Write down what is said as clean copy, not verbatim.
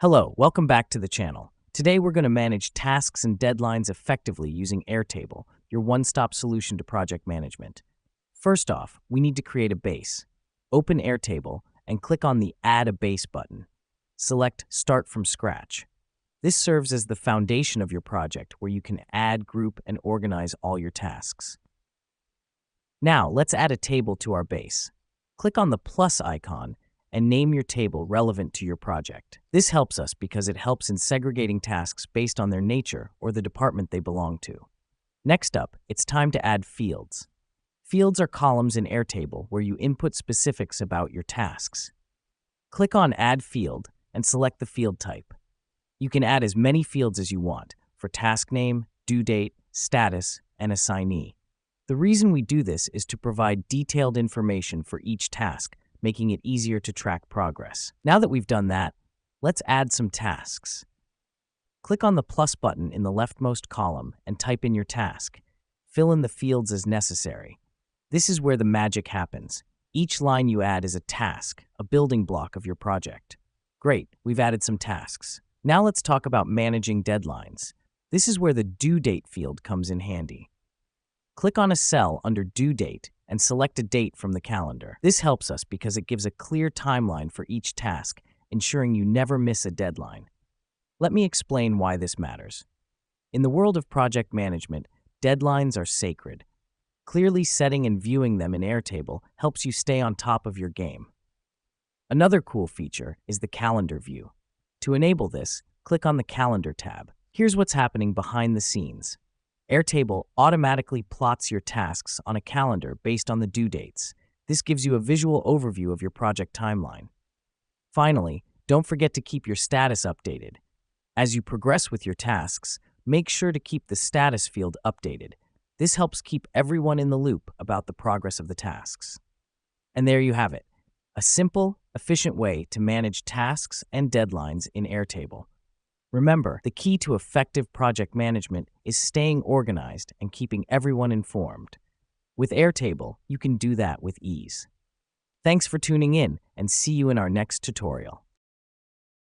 Hello, welcome back to the channel. Today we're going to manage tasks and deadlines effectively using Airtable, your one-stop solution to project management. First off, we need to create a base. Open Airtable and click on the Add a Base button. Select Start from Scratch. This serves as the foundation of your project where you can add, group, and organize all your tasks. Now, let's add a table to our base. Click on the plus icon and name your table relevant to your project. This helps us because it helps in segregating tasks based on their nature or the department they belong to. Next up, it's time to add fields. Fields are columns in Airtable where you input specifics about your tasks. Click on Add Field and select the field type. You can add as many fields as you want for task name, due date, status, and assignee. The reason we do this is to provide detailed information for each task, making it easier to track progress. Now that we've done that, let's add some tasks. Click on the plus button in the leftmost column and type in your task. Fill in the fields as necessary. This is where the magic happens. Each line you add is a task, a building block of your project. Great, we've added some tasks. Now let's talk about managing deadlines. This is where the due date field comes in handy. Click on a cell under due date and select a date from the calendar. This helps us because it gives a clear timeline for each task, ensuring you never miss a deadline. Let me explain why this matters. In the world of project management, deadlines are sacred. Clearly setting and viewing them in Airtable helps you stay on top of your game. Another cool feature is the calendar view. To enable this, click on the Calendar tab. Here's what's happening behind the scenes. Airtable automatically plots your tasks on a calendar based on the due dates. This gives you a visual overview of your project timeline. Finally, don't forget to keep your status updated. As you progress with your tasks, make sure to keep the status field updated. This helps keep everyone in the loop about the progress of the tasks. And there you have it, a simple, efficient way to manage tasks and deadlines in Airtable. Remember, the key to effective project management is staying organized and keeping everyone informed. With Airtable, you can do that with ease. Thanks for tuning in, and see you in our next tutorial.